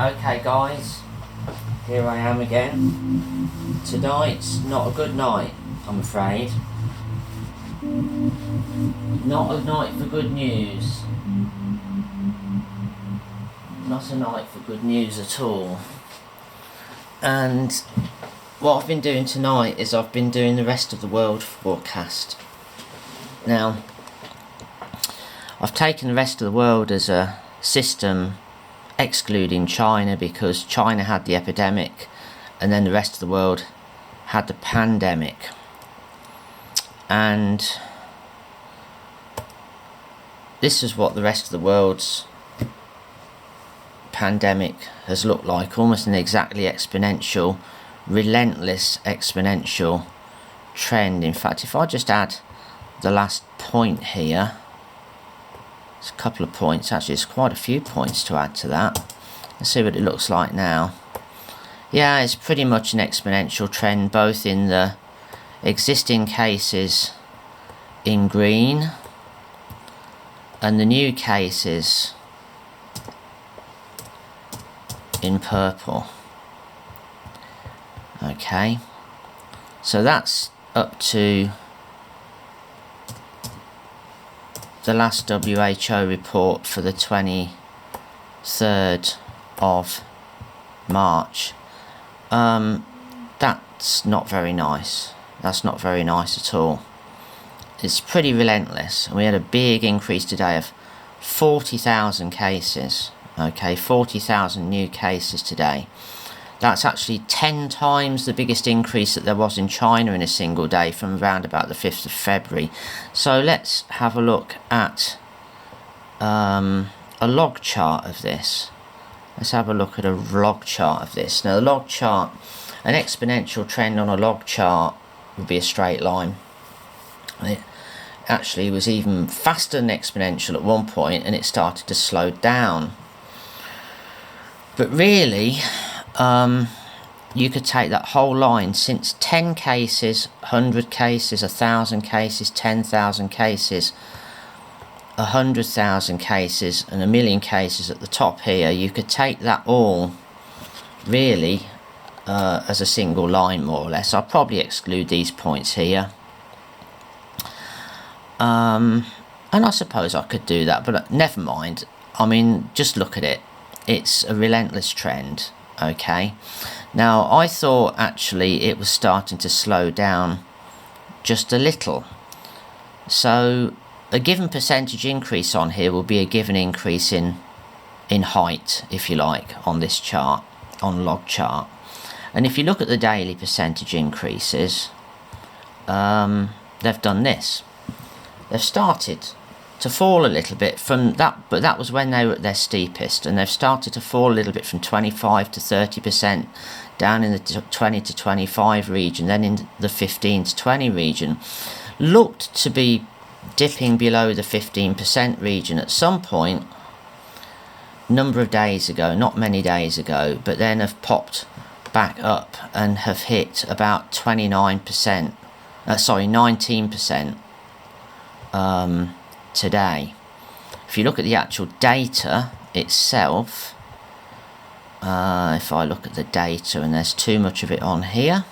Okay guys, here I am again. Tonight's not a good night, I'm afraid. Not a night for good news. Not a night for good news at all. And what I've been doing tonight is I've been doing the rest of the world forecast. Now, I've taken the rest of the world as a system excluding China, because China had the epidemic and then the rest of the world had the pandemic. And this is what the rest of the world's pandemic has looked like, almost an exactly exponential, relentless exponential trend. In fact, if I just add the last point here, it's a couple of points, actually it's quite a few points to add to that. Let's see what it looks like now. Yeah, it's pretty much an exponential trend, both in the existing cases in green and the new cases in purple. Okay, so that's up to the last WHO report for the 23rd of March. That's not very nice. That's not very nice at all. It's pretty relentless. We had a big increase today of 40,000 cases. Okay, 40,000 new cases today. That's actually 10 times the biggest increase that there was in China in a single day from around about the 5th of February. So let's have a look at a log chart of this. Let's have a look at a log chart of this. Now the log chart, an exponential trend on a log chart would be a straight line. It actually was even faster than exponential at one point, and it started to slow down. But really, you could take that whole line since 10 cases, 100 cases, 1,000 cases, 10,000 cases, 100,000 cases and 1,000,000 cases at the top here. You could take that all really as a single line, more or less. I'll probably exclude these points here. And I suppose I could do that, but never mind. I mean, just look at it. It's a relentless trend. Okay, now I thought actually it was starting to slow down just a little. So a given percentage increase on here will be a given increase in height, if you like, on this chart, on log chart. And if you look at the daily percentage increases, they've done this. They've started to fall a little bit from that, but that was when they were at their steepest, and they've started to fall a little bit from 25 to 30%, down in the 20 to 25 region, then in the 15 to 20 region. Looked to be dipping below the 15% region at some point, number of days ago, not many days ago, but then have popped back up and have hit about 19% today. If you look at the actual data itself, if I look at the data, and there's too much of it on here,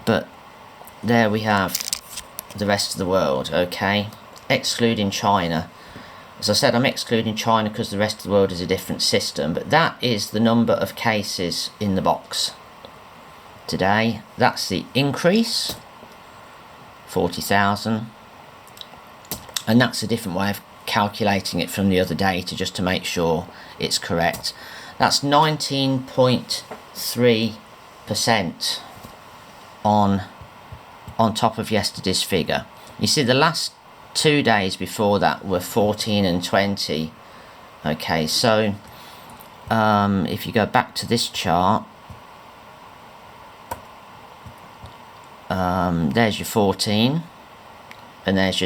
but there we have the rest of the world. Okay, excluding China. As I said, I'm excluding China because the rest of the world is a different system, but that is the number of cases in the box today. That's the increase, 40,000. And that's a different way of calculating it from the other data, just to make sure it's correct. That's 19.3% on top of yesterday's figure. You see, the last 2 days before that were 14 and 20. Okay, so if you go back to this chart, there's your 14, and there's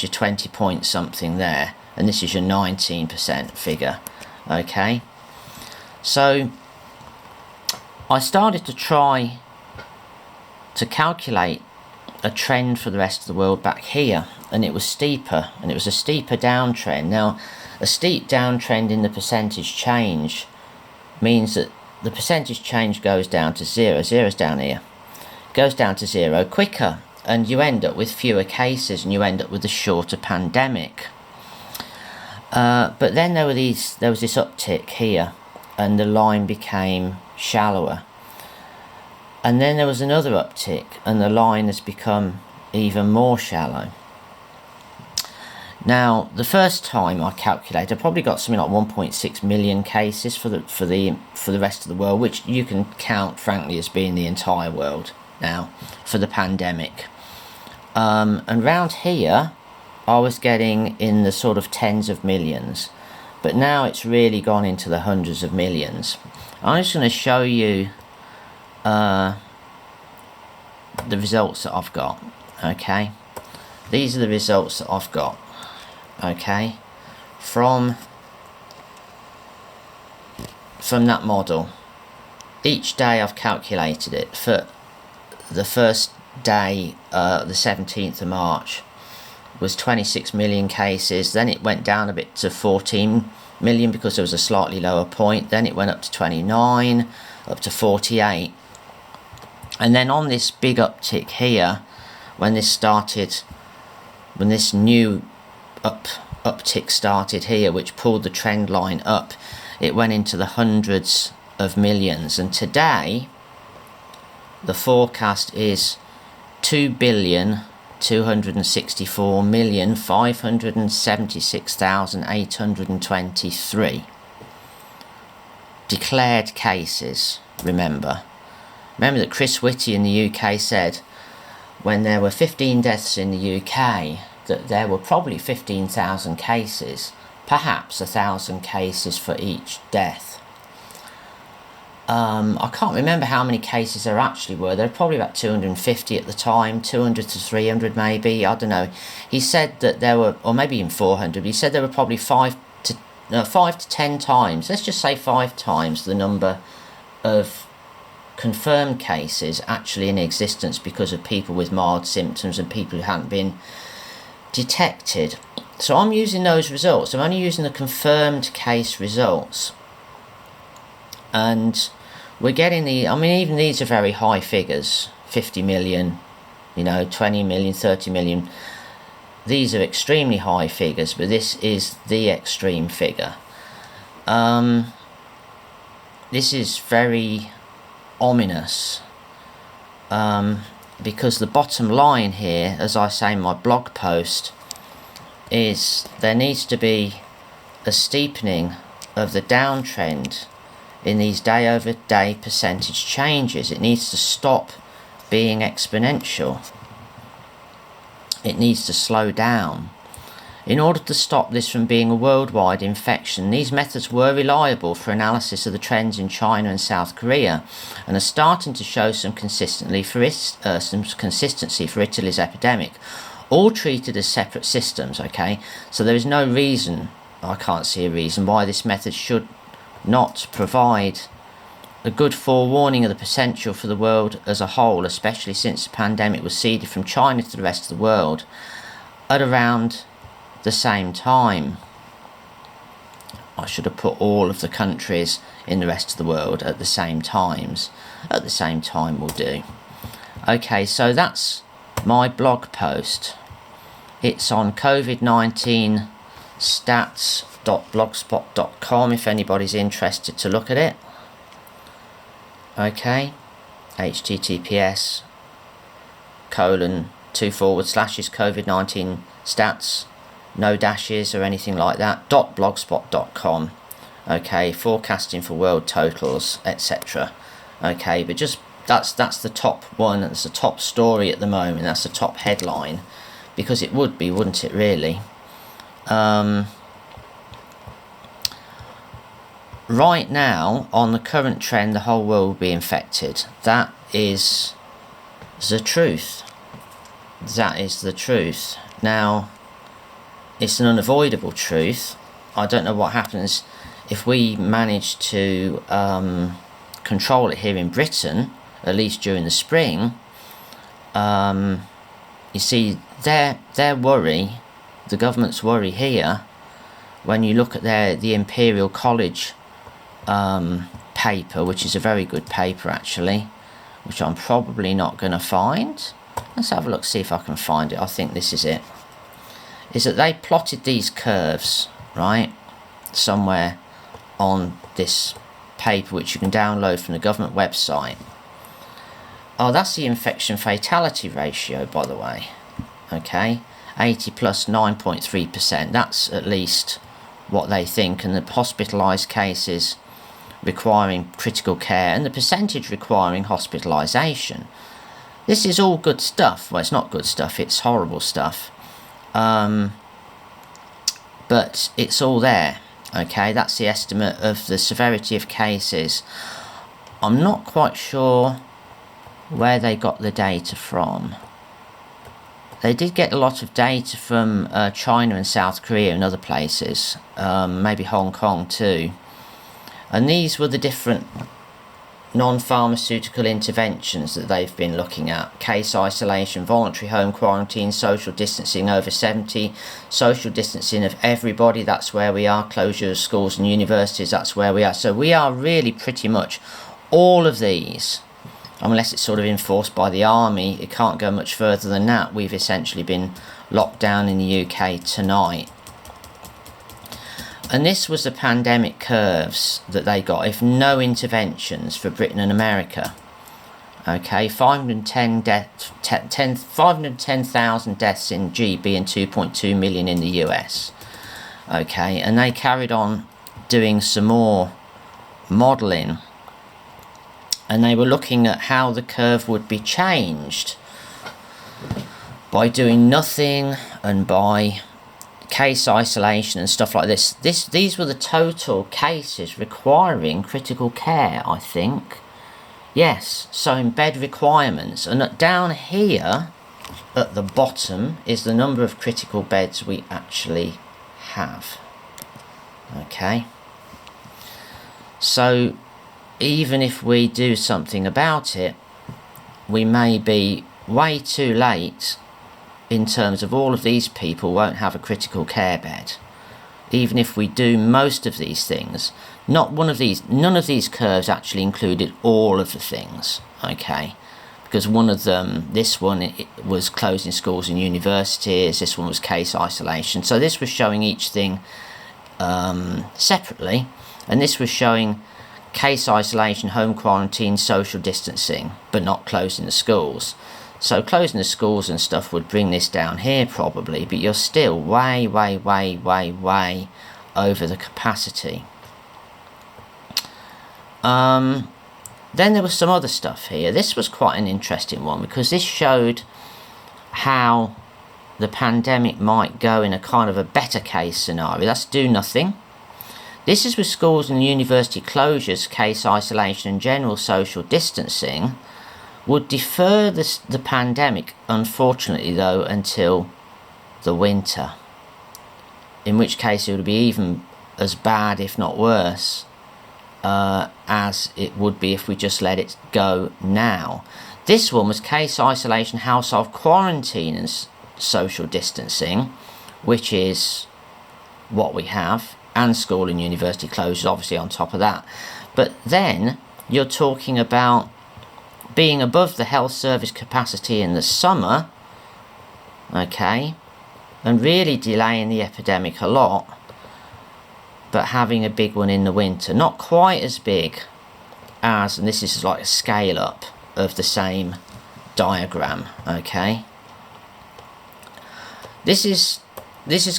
your 20 point something there, and this is your 19% figure. Okay, so I started to try to calculate a trend for the rest of the world back here, and it was steeper, and it was a steeper downtrend. Now A steep downtrend in the percentage change means that the percentage change goes down to zero. Zero's down here. Goes down to zero quicker, and you end up with fewer cases, and you end up with a shorter pandemic. But then there was this uptick here, and the line became shallower. And then there was another uptick, and the line has become even more shallow. Now, the first time I calculated, I probably got something like 1.6 million cases for the rest of the world, which you can count, frankly, as being the entire world now for the pandemic. And round here, I was getting in the sort of tens of millions, but now it's really gone into the hundreds of millions. I'm just going to show you the results that I've got. Okay, these are the results that I've got. Okay, from that model. Each day I've calculated it. For the first day, the 17th of March, was 26 million cases. Then it went down a bit to 14 million because there was a slightly lower point. Then it went up to 29, up to 48. And then on this big uptick here, when this new uptick started here, which pulled the trend line up, it went into the hundreds of millions. And today the forecast is 2,264,576,823 declared cases. Remember that Chris Whitty in the UK said when there were 15 deaths in the UK that there were probably 15,000 cases, perhaps 1,000 cases for each death. I can't remember how many cases there actually were. There were probably about 250 at the time, 200 to 300 maybe, I don't know. He said that there were, or maybe even 400, but he said there were probably 5 to 10 times, let's just say 5 times the number of confirmed cases actually in existence because of people with mild symptoms and people who hadn't been detected. So I'm using those results. I'm only using the confirmed case results, and we're getting even these are very high figures, 50 million, 20 million, 30 million. These are extremely high figures, but this is the extreme figure. This is very ominous, because the bottom line here, as I say in my blog post, is there needs to be a steepening of the downtrend in these day-over-day percentage changes. It needs to stop being exponential. It needs to slow down. In order to stop this from being a worldwide infection, these methods were reliable for analysis of the trends in China and South Korea, and are starting to show some consistency for Italy's epidemic, all treated as separate systems. Okay, so there is no reason, I can't see a reason why this method should not provide a good forewarning of the potential for the world as a whole, especially since the pandemic was seeded from China to the rest of the world at around the same time. I should have put all of the countries in the rest of the world at the same times. At the same time will do. Okay, so that's my blog post. It's on COVID-19 stats.blogspot.com if anybody's interested to look at it. Okay, https://COVID-19 stats, no dashes or anything like that, .blogspot.com. Okay, forecasting for world totals, etc. Okay, but just that's the top one. That's the top story at the moment. That's the top headline, because it would be, wouldn't it, really? Right now, on the current trend, the whole world will be infected. That is the truth. That is the truth. Now, it's an unavoidable truth. I don't know what happens if we manage to control it here in Britain, at least during the spring. You see, their worry, the government's worry here, when you look at the Imperial College paper, which is a very good paper actually, which I'm probably not going to find. Let's have a look, see if I can find it. I think this is it. Is that they plotted these curves, right, somewhere on this paper, which you can download from the government website. Oh, that's the infection fatality ratio, by the way. Okay, 80 plus 9.3%. That's at least what they think, and the hospitalised cases requiring critical care and the percentage requiring hospitalisation. This is all good stuff. Well, it's not good stuff, it's horrible stuff. But it's all there. Okay, that's the estimate of the severity of cases. I'm not quite sure where they got the data from. They did get a lot of data from China and South Korea and other places, maybe Hong Kong too. And these were the different non-pharmaceutical interventions that they've been looking at. Case isolation, voluntary home quarantine, social distancing over 70, social distancing of everybody, that's where we are, closure of schools and universities, that's where we are. So we are really pretty much all of these, unless it's sort of enforced by the army, it can't go much further than that. We've essentially been locked down in the UK tonight. And this was the pandemic curves that they got if no interventions for Britain and America. Okay, 510,000 deaths in GB and 2.2 million in the US. Okay, and they carried on doing some more modelling, and they were looking at how the curve would be changed by doing nothing and by case isolation and stuff like this. These were the total cases requiring critical care, I think. Yes, so in bed requirements, and down here at the bottom is the number of critical beds we actually have. Okay, so even if we do something about it, we may be way too late in terms of all of these people won't have a critical care bed. Even if we do most of these things, none of these curves actually included all of the things, okay? Because one of them, this one, it was closing schools and universities, this one was case isolation. So this was showing each thing separately, and this was showing case isolation, home quarantine, social distancing, but not closing the schools. So closing the schools and stuff would bring this down here probably, but you're still way over the capacity. Then there was some other stuff here. This was quite an interesting one because this showed how the pandemic might go in a kind of a better case scenario. That's do nothing. This is with schools and university closures, case isolation and general social distancing would defer the pandemic, unfortunately though, until the winter. In which case it would be even as bad, if not worse, as it would be if we just let it go now. This one was case isolation, household quarantine and social distancing, which is what we have, and school and university closures obviously on top of that. But then you're talking about being above the health service capacity in the summer, okay, and really delaying the epidemic a lot, but having a big one in the winter. Not quite as big as, and this is like a scale up of the same diagram, okay. This is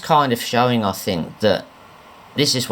kind of showing, I think, that this is